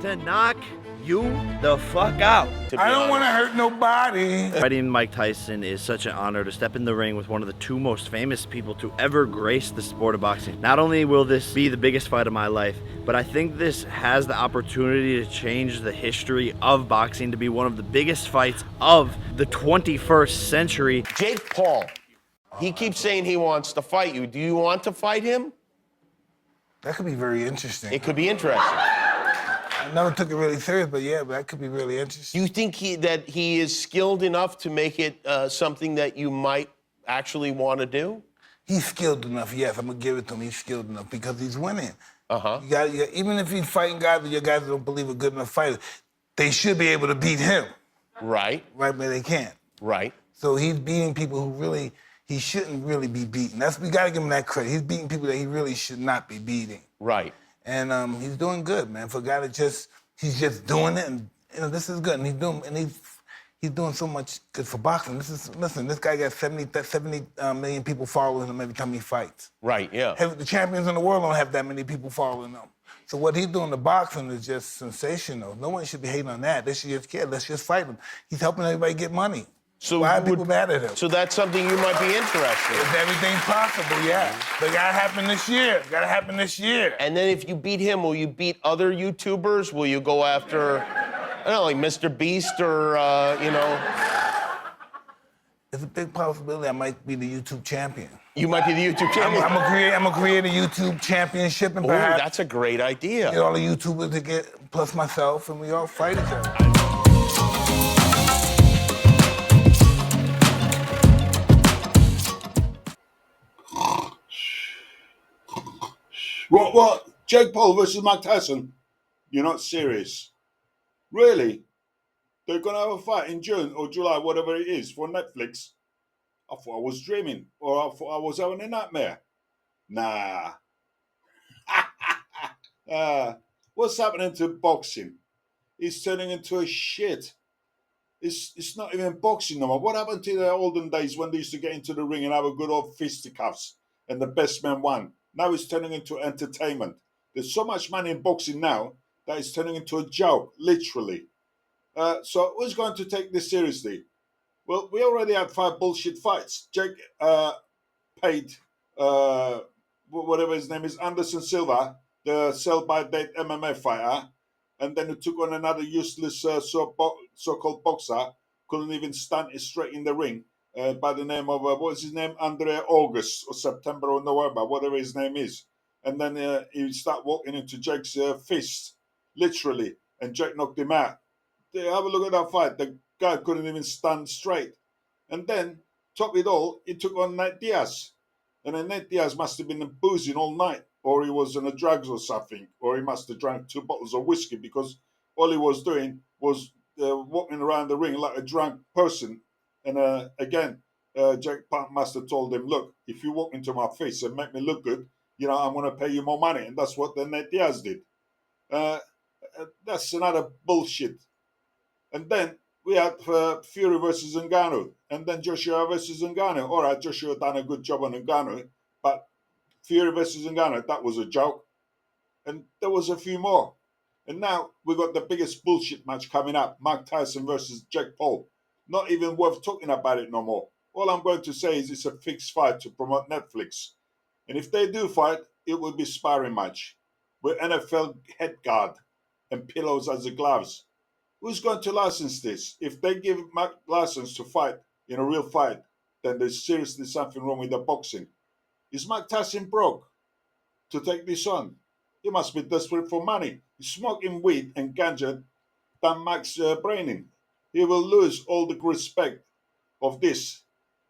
to knock you the fuck out. I don't want to hurt nobody. Fighting Mike Tyson is such an honor to step in the ring with one of the two most famous people to ever grace the sport of boxing. Not only will this be the biggest fight of my life, but I think this has the opportunity to change the history of boxing to be one of the biggest fights of the 21st century. Jake Paul, he keeps saying he wants to fight you. Do you want to fight him? That could be very interesting. It could be interesting. I never took it really serious, but yeah, but that could be really interesting. Do you think that he is skilled enough to make it something that you might actually want to do? He's skilled enough, yes. I'm going to give it to him. He's skilled enough because he's winning. Uh-huh. Even if he's fighting guys that your guys don't believe are good enough fighters, they should be able to beat him. Right. Right, but they can't. Right. So he's beating people who really, he shouldn't really be beating. We got to give him that credit. He's beating people that he really should not be beating. Right. And he's doing good, man. For a guy that he's just doing it, and this is good. And he's doing so much good for boxing. Listen, this guy got 70 million people following him every time he fights. Right, yeah. The champions in the world don't have that many people following them. So what he's doing to boxing is just sensational. No one should be hating on that. They should just care. Let's just fight him. He's helping everybody get money. So why are people mad at him? So that's something you might be interested in. If everything's possible, yeah. But it gotta happen this year. Gotta happen this year. And then if you beat him, will you beat other YouTubers? Will you go after, I don't know, like Mr. Beast or, you know? It's a big possibility I might be the YouTube champion. You might be the YouTube champion? I'm gonna create a YouTube championship and Oh, perhaps that's a great idea. get all the YouTubers to get, plus myself, and we all fight each other. What? Jake Paul versus Mike Tyson? You're not serious. Really? They're going to have a fight in June or July, whatever it is, for Netflix? I thought I was dreaming, or I thought I was having a nightmare. Nah. What's happening to boxing? It's turning into a shit. It's not even boxing no more. What happened to the olden days when they used to get into the ring and have a good old fisticuffs and the best man won? Now it's turning into entertainment. There's so much money in boxing now that it's turning into a joke, literally. So who's going to take this seriously? Well, we already had 5 bullshit fights. Jake paid, whatever his name is, Anderson Silva, the sell-by-date MMA fighter, and then he took on another useless so-called boxer, couldn't even stand it straight in the ring, by the name of, what's his name? Andre August, or September or November, whatever his name is. And then he started walking into Jake's fist, literally, and Jake knocked him out. Have a look at that fight. The guy couldn't even stand straight. And then, top it all, he took on Nate Diaz. And then Nate Diaz must have been boozing all night, or he was on the drugs or something, or he must have drank 2 bottles of whiskey, because all he was doing was walking around the ring like a drunk person. And again, Jake Paul must have told him, look, if you walk into my face and make me look good, you know, I'm going to pay you more money. And that's what the Nate Diaz did. That's another bullshit. And then we had Fury versus Ngannou, and then Joshua versus Ngannou. All right, Joshua done a good job on Ngannou, but Fury versus Ngannou, that was a joke. And there was a few more. And now we got the biggest bullshit match coming up, Mike Tyson versus Jake Paul. Not even worth talking about it no more. All I'm going to say is it's a fixed fight to promote Netflix. And if they do fight, it will be sparring match with NFL head guard and pillows as the gloves. Who's going to license this? If they give Mike license to fight in a real fight, then there's seriously something wrong with the boxing. Is Mike Tyson broke to take this on? He must be desperate for money. He's smoking weed and ganja than Mike's braining. He will lose all the respect of this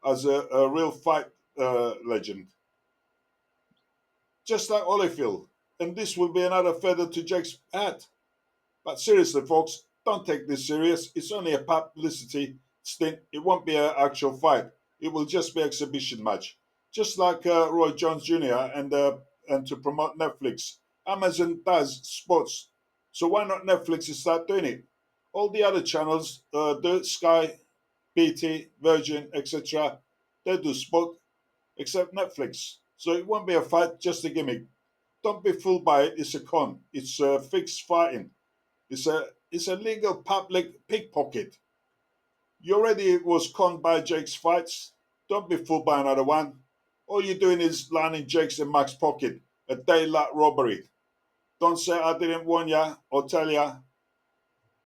as a real fight legend. Just like Holyfield. And this will be another feather to Jake's hat. But seriously, folks, don't take this serious. It's only a publicity stint. It won't be an actual fight. It will just be an exhibition match. Just like Roy Jones Jr. and to promote Netflix. Amazon does sports. So why not Netflix start doing it? All the other channels, the Sky, BT, Virgin, etc., they do sport, except Netflix. So it won't be a fight, just a gimmick. Don't be fooled by it. It's a con. It's fixed fighting. It's a legal public pickpocket. You already was conned by Jake's fights. Don't be fooled by another one. All you're doing is lining Jake's and Mac's pocket. A daylight robbery. Don't say I didn't warn ya or tell ya.